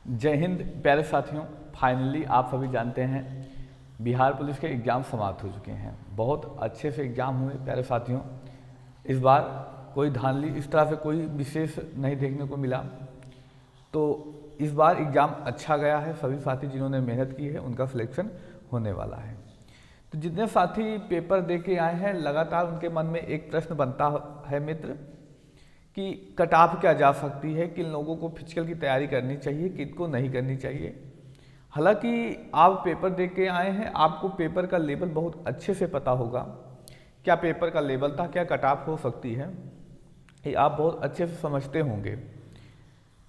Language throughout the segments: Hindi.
जय हिंद प्यारे साथियों। फाइनली आप सभी जानते हैं बिहार पुलिस के एग्ज़ाम समाप्त हो चुके हैं। बहुत अच्छे से एग्ज़ाम हुए प्यारे साथियों। इस बार कोई धांधली इस तरह से कोई विशेष नहीं देखने को मिला। तो इस बार एग्ज़ाम अच्छा गया है। सभी साथी जिन्होंने मेहनत की है उनका सिलेक्शन होने वाला है। तो जितने साथी पेपर दे के आए हैं लगातार उनके मन में एक प्रश्न बनता है मित्र कि कट ऑफ क्या जा सकती है, किन लोगों को फिजिकल की तैयारी करनी चाहिए, किनको नहीं करनी चाहिए। हालांकि आप पेपर दे के आए हैं, आपको पेपर का लेवल बहुत अच्छे से पता होगा। क्या पेपर का लेवल था, क्या कट ऑफ हो सकती है, ये आप बहुत अच्छे से समझते होंगे।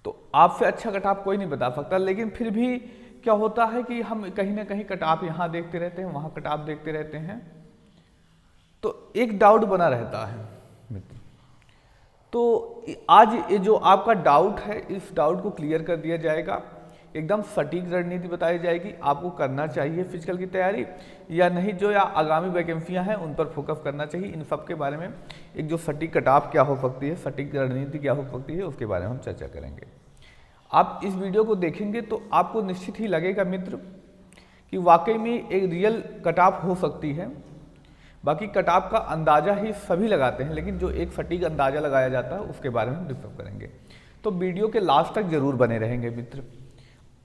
तो आपसे अच्छा कट ऑफ कोई नहीं बता सकता। लेकिन फिर भी क्या होता है कि हम कहीं ना कहीं कट ऑफ यहाँ देखते रहते हैं, वहाँ कट ऑफ देखते रहते हैं, तो एक डाउट बना रहता है मित्र। तो आज ये जो आपका डाउट है, इस डाउट को क्लियर कर दिया जाएगा। एकदम सटीक रणनीति बताई जाएगी आपको करना चाहिए फिजिकल की तैयारी या नहीं, जो या आगामी वैकेंसियां हैं उन पर फोकस करना चाहिए। इन सब के बारे में एक जो सटीक कट ऑफ क्या हो सकती है, सटीक रणनीति क्या हो सकती है, उसके बारे में हम चर्चा करेंगे। आप इस वीडियो को देखेंगे तो आपको निश्चित ही लगेगा मित्र कि वाकई में एक रियल कट ऑफ हो सकती है। बाकी कट ऑफ का अंदाज़ा ही सभी लगाते हैं, लेकिन जो एक सटीक अंदाज़ा लगाया जाता है उसके बारे में हम डिस्कस करेंगे। तो वीडियो के लास्ट तक जरूर बने रहेंगे मित्र।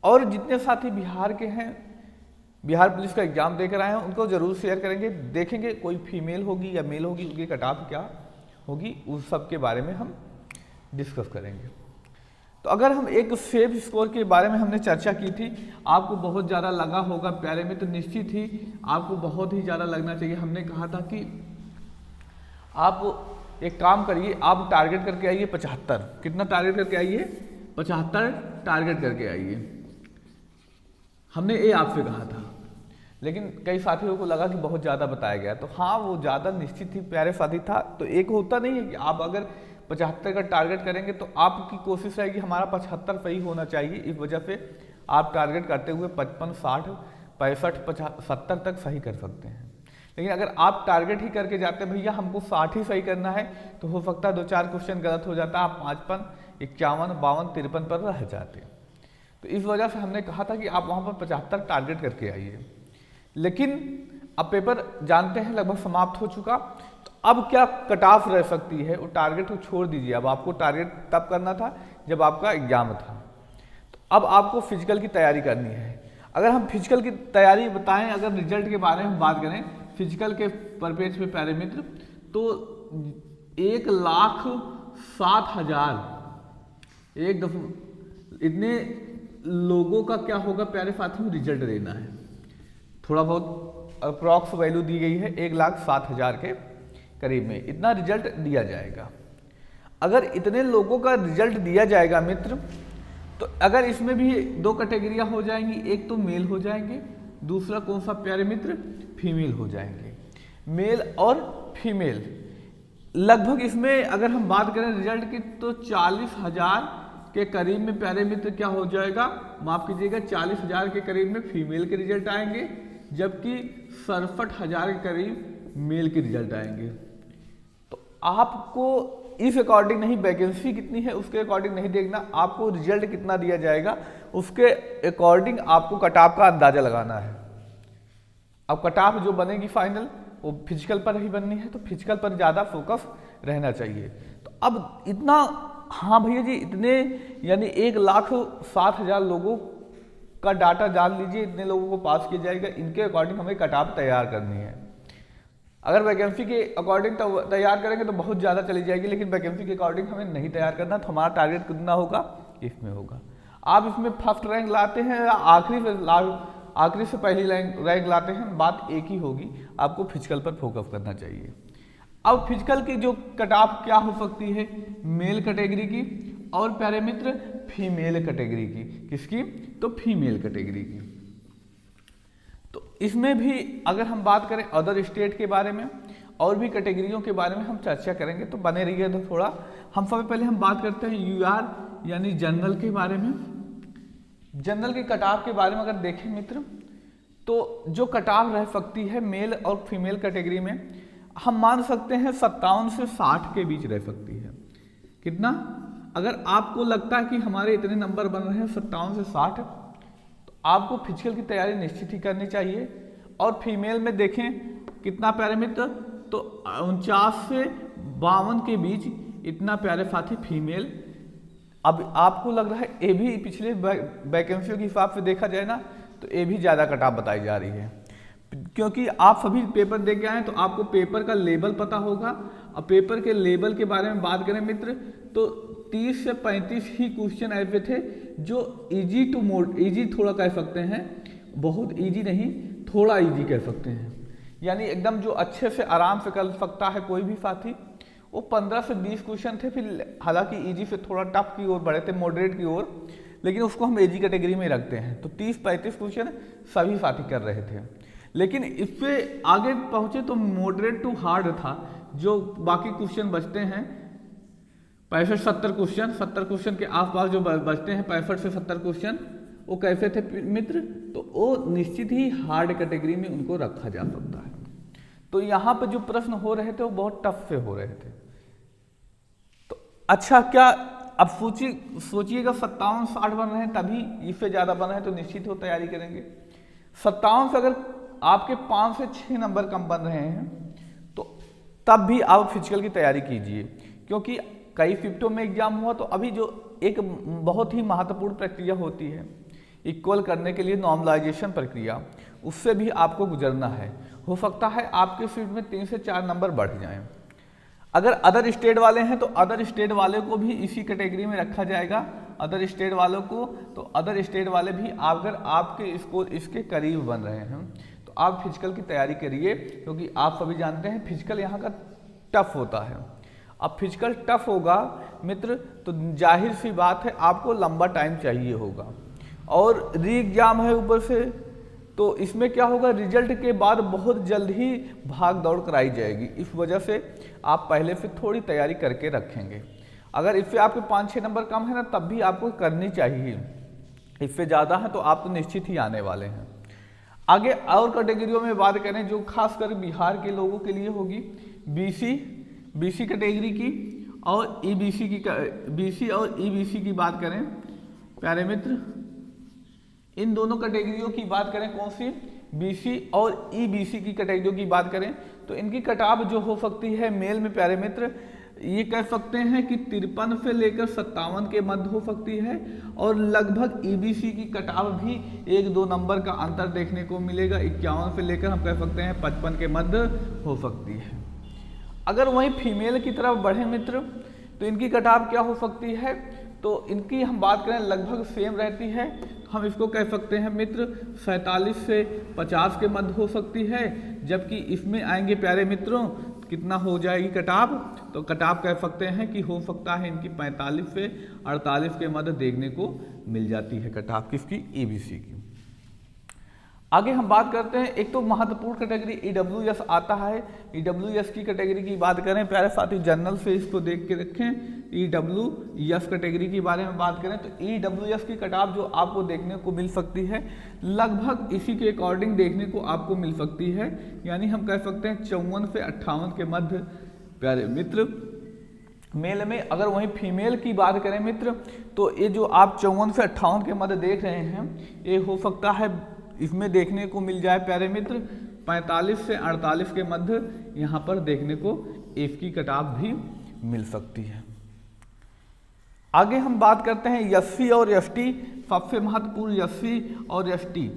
और जितने साथी बिहार के हैं, बिहार पुलिस का एग्जाम देकर आए हैं, उनको जरूर शेयर करेंगे। देखेंगे कोई फीमेल होगी या मेल होगी, उनकी कट ऑफ क्या होगी, उस सब के बारे में हम डिस्कस करेंगे। तो अगर हम एक सेफ स्कोर के बारे में हमने चर्चा की थी, आपको बहुत ज़्यादा लगा होगा प्यारे में, तो निश्चित ही आपको बहुत ही ज़्यादा लगना चाहिए। हमने कहा था कि आप एक काम करिए, आप टारगेट करके आइए 75। कितना टारगेट करके आइए? 75 टारगेट करके आइए। हमने ये आपसे कहा था, लेकिन कई साथियों को लगा कि बहुत ज़्यादा बताया गया। तो हाँ, वो ज़्यादा निश्चित ही प्यारे साथी था। तो एक होता नहीं है कि आप अगर 75 का टारगेट करेंगे तो आपकी कोशिश रहेगी हमारा 75 सही होना चाहिए। इस वजह से आप टारगेट करते हुए 55, 60, 65, 70 तक सही कर सकते हैं। लेकिन अगर आप टारगेट ही करके जाते हैं भैया हमको 60 ही सही करना है, तो हो सकता है 2-4 क्वेश्चन गलत हो जाता है, आप 55, 51, 52, 53 पर रह जाते। तो इस वजह से हमने कहा था कि आप वहाँ पर 75 टारगेट करके आइए। लेकिन अब पेपर जानते हैं लगभग समाप्त हो चुका। तो अब क्या कट ऑफ रह सकती है, वो टारगेट को छोड़ दीजिए। अब आपको टारगेट तब करना था जब आपका एग्जाम था। तो अब आपको फिजिकल की तैयारी करनी है। अगर हम फिजिकल की तैयारी बताएं, अगर रिजल्ट के बारे में बात करें फिजिकल के परपेज पे प्यारे मित्र, तो 1,07,000 इतने लोगों का क्या होगा प्यारे साथियों, रिजल्ट देना है। थोड़ा बहुत अप्रॉक्स वैल्यू दी गई है, 1,07,000 के करीब में इतना रिजल्ट दिया जाएगा। अगर इतने लोगों का रिजल्ट दिया जाएगा मित्र, तो अगर इसमें भी 2 कैटेगरियां हो जाएंगी, एक तो मेल हो जाएंगे, दूसरा कौन सा प्यारे मित्र, फीमेल हो जाएंगे। मेल और फीमेल लगभग इसमें अगर हम बात करें रिजल्ट की तो 40,000 के करीब में प्यारे मित्र क्या हो जाएगा, माफ कीजिएगा, 40,000 के करीब में फीमेल के रिजल्ट आएंगे, जबकि 67,000 के करीब मेल के रिजल्ट आएंगे। तो आपको इस अकॉर्डिंग नहीं, वैकेंसी कितनी है उसके अकॉर्डिंग नहीं देखना, आपको रिजल्ट कितना दिया जाएगा उसके अकॉर्डिंग आपको कट ऑफ का अंदाजा लगाना है। अब कट ऑफ जो बनेगी फाइनल वो फिजिकल पर ही बननी है, तो फिजिकल पर ज़्यादा फोकस रहना चाहिए। तो अब इतना, हाँ भैया जी, इतने यानी 1,07,000 लोगों का डाटा जान लीजिए, इतने लोगों को पास किया जाएगा, इनके अकॉर्डिंग हमें कट ऑफ तैयार करनी है। अगर वैकेंसी के अकॉर्डिंग तैयार करेंगे तो बहुत ज़्यादा चली जाएगी, लेकिन वैकेंसी के अकॉर्डिंग हमें नहीं तैयार करना। तो हमारा टारगेट कितना होगा, इसमें होगा। आप इसमें फर्स्ट रैंक लाते हैं या आखिरी से पहली रैंक लाते हैं, बात एक ही होगी, आपको फिजिकल पर फोकस करना चाहिए। अब फिजिकल की जो कट ऑफ क्या हो सकती है, मेल कैटेगरी की और प्यारे मित्र फीमेल कैटेगरी की। किसकी? तो फीमेल कैटेगरी की। तो इसमें भी अगर हम बात करें अदर स्टेट के बारे में और भी कैटेगरियों के बारे में हम चर्चा करेंगे, तो बने रहिए। तो थोड़ा हम सबसे पहले हम बात करते हैं यूआर यानी जनरल के बारे में। जनरल के कट ऑफ के बारे में अगर देखें मित्र, तो जो कट ऑफ रह सकती है मेल और फीमेल कैटेगरी में हम मान सकते हैं 57 से 60 के बीच रह सकती है। कितना? अगर आपको लगता है कि हमारे इतने नंबर बन रहे हैं 57 से 60, तो आपको फिजिकल की तैयारी निश्चित ही करनी चाहिए। और फीमेल में देखें कितना पैरामीटर, तो 49 से 52 के बीच इतना प्यारे साथी फीमेल। अब आपको लग रहा है ए भी, पिछले वैकेंसियों के हिसाब से देखा जाए ना तो ए भी ज़्यादा कट ऑफ बताई जा रही है, क्योंकि आप सभी पेपर दे के आए तो आपको पेपर का लेवल पता होगा। अब पेपर के लेवल के बारे में बात करें मित्र, तो 30 से 35 ही क्वेश्चन ऐसे थे जो इजी टू मोड, इजी थोड़ा कह सकते हैं, बहुत इजी नहीं, थोड़ा इजी कह सकते हैं, यानी एकदम जो अच्छे से आराम से कर सकता है कोई भी साथी। वो 15 से 20 क्वेश्चन थे, फिर हालांकि इजी से थोड़ा टफ की ओर बढ़े थे, मॉडरेट की ओर, लेकिन उसको हम इजी कैटेगरी में रखते हैं। तो 30-35 क्वेश्चन सभी साथी कर रहे थे, लेकिन इससे आगे पहुंचे तो मॉडरेट टू हार्ड था। जो बाकी क्वेश्चन बचते हैं 65-70 क्वेश्चन, 70 क्वेश्चन के आसपास जो बचते हैं 65 से 70 क्वेश्चन, वो कैसे थे मित्र, तो वो निश्चित ही हार्ड कैटेगरी में उनको रखा जा सकता है। तो यहाँ पे जो प्रश्न हो रहे थे वो बहुत टफ से हो रहे थे। तो अच्छा, क्या अब सोचिएगा 57-60 बन रहे हैं, तभी इससे ज़्यादा बन रहे हैं तो निश्चित हो तैयारी करेंगे। 57 से अगर आपके 5 से 6 नंबर कम बन रहे हैं तो तब भी आप फिजिकल की तैयारी कीजिए, क्योंकि कई शिफ्टों में एग्जाम हुआ तो अभी जो एक बहुत ही महत्वपूर्ण प्रक्रिया होती है इक्वल करने के लिए, नॉर्मलाइजेशन प्रक्रिया, उससे भी आपको गुजरना है। हो सकता है आपके शिफ्ट में 3 से 4 नंबर बढ़ जाएं। अगर अदर स्टेट वाले हैं तो अदर स्टेट वाले को भी इसी कैटेगरी में रखा जाएगा, अदर स्टेट वालों को। तो अदर स्टेट वाले भी अगर आपके स्कोर इसके करीब बन रहे हैं तो आप फिजिकल की तैयारी करिए, क्योंकि आप सभी जानते हैं फिजिकल यहाँ का टफ होता है। अब फिजिकल टफ होगा मित्र तो जाहिर सी बात है आपको लंबा टाइम चाहिए होगा, और री एग्जाम है ऊपर से, तो इसमें क्या होगा, रिजल्ट के बाद बहुत जल्द ही भाग दौड़ कराई जाएगी। इस वजह से आप पहले से थोड़ी तैयारी करके रखेंगे। अगर इससे आपके 5-6 नंबर कम है ना, तब भी आपको करनी चाहिए। इससे ज़्यादा है तो आप तो निश्चित ही आने वाले हैं। आगे और कैटेगरियों में बात करें जो खासकर बिहार के लोगों के लिए होगी, बीसी कैटेगरी की और ईबीसी की, बीसी और ईबीसी की बात करें प्यारे मित्र, इन दोनों कैटेगरियों की बात करें, कौन सी, बीसी और ईबीसी की कैटेगरियों की बात करें, तो इनकी कटाव जो हो सकती है मेल में प्यारे मित्र, ये कह सकते हैं कि 53 से लेकर 57 के मध्य हो सकती है, और लगभग ईबीसी की कटाव भी 1-2 नंबर का अंतर देखने को मिलेगा। 51 से लेकर हम कह सकते हैं 55 के मध्य हो सकती है। अगर वहीं फीमेल की तरफ बढ़े मित्र, तो इनकी कटाव क्या हो सकती है, तो इनकी हम बात करें लगभग सेम रहती है। हम इसको कह सकते हैं मित्र 47 से 50 के मध्य हो सकती है, जबकि इसमें आएंगे प्यारे मित्रों कितना हो जाएगी कटाव, तो कटाव कह सकते हैं कि हो सकता है इनकी 45 से 48 के मध्य देखने को मिल जाती है कटाव, किसकी, ईबीसी की। आगे हम बात करते हैं, एक तो महत्वपूर्ण कैटेगरी ईडब्ल्यूएस आता है। ईडब्ल्यूएस की कैटेगरी की बात करें प्यारे साथी, जनरल से इसको देख के रखें। ईडब्ल्यूएस कैटेगरी के बारे में बात करें तो ईडब्ल्यूएस की कटाव जो आपको देखने को मिल सकती है लगभग इसी के अकॉर्डिंग देखने को आपको मिल सकती है, यानी हम कह सकते हैं 54 से 58 के मध्य प्यारे मित्र मेल में। अगर वहीं फीमेल की बात करें मित्र, तो ये जो आप 54 से 58 के मध्य देख रहे हैं, ये हो सकता है इसमें देखने को मिल जाए प्यारे मित्र 45 से 48 के मध्य यहाँ पर देखने को इसकी कटाव भी मिल सकती है। आगे हम बात करते हैं एससी और एसटी, सबसे महत्वपूर्ण एससी और एसटी।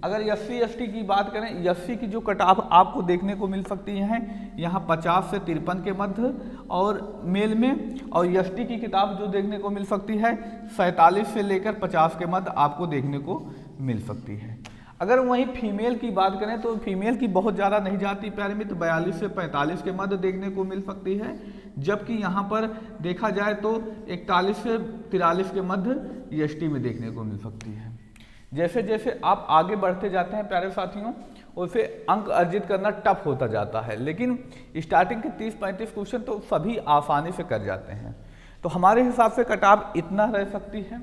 अगर एससी एसटी की बात करें, एससी की जो कटाव आपको देखने को मिल सकती है यहाँ 50 से 53 के मध्य और मेल में, और एसटी की किताब जो देखने को मिल सकती है 47 से लेकर 50 के मध्य आपको देखने को मिल सकती है। अगर वहीं फीमेल की बात करें तो फीमेल की बहुत ज़्यादा नहीं जाती प्यारे मित्र, 42 से 45 के मध्य देखने को मिल सकती है, जबकि यहाँ पर देखा जाए तो 41 से 43 के मध्य एसटी में देखने को मिल सकती है। जैसे जैसे आप आगे बढ़ते जाते हैं प्यारे साथियों, वैसे अंक अर्जित करना टफ होता जाता है, लेकिन स्टार्टिंग के 30-35 क्वेश्चन तो सभी आसानी से कर जाते हैं। तो हमारे हिसाब से कटाव इतना रह सकती है।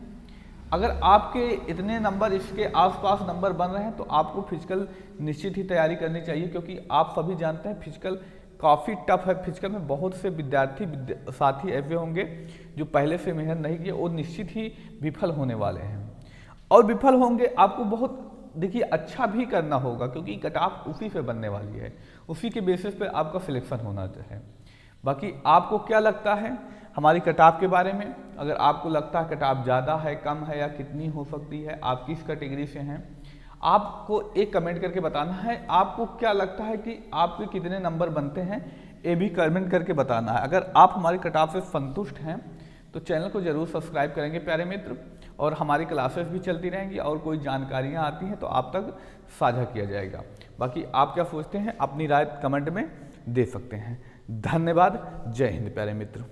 अगर आपके इतने नंबर इसके आसपास नंबर बन रहे हैं तो आपको फिजिकल निश्चित ही तैयारी करनी चाहिए, क्योंकि आप सभी जानते हैं फिजिकल काफ़ी टफ है फिजिकल में। बहुत से साथी ऐसे होंगे जो पहले से मेहनत नहीं किए, वो निश्चित ही विफल होने वाले हैं। और विफल होंगे, आपको बहुत देखिए अच्छा भी करना होगा, क्योंकि कट ऑफ उसी से बनने वाली है, उसी के बेसिस पे आपका सिलेक्शन होना है। बाकी आपको क्या लगता है हमारी कट ऑफ के बारे में? अगर आपको लगता है कट ऑफ ज़्यादा है, कम है, या कितनी हो सकती है, आप किस कैटेगरी से हैं, आपको एक कमेंट करके बताना है। आपको क्या लगता है कि आपके कितने नंबर बनते हैं, ये भी कमेंट करके बताना है। अगर आप हमारी कट ऑफ से संतुष्ट हैं तो चैनल को जरूर सब्सक्राइब करेंगे प्यारे मित्र, और हमारी क्लासेस भी चलती रहेंगी, और कोई जानकारियाँ आती हैं तो आप तक साझा किया जाएगा। बाकी आप क्या सोचते हैं, अपनी राय कमेंट में दे सकते हैं। धन्यवाद। जय हिंद प्यारे मित्र।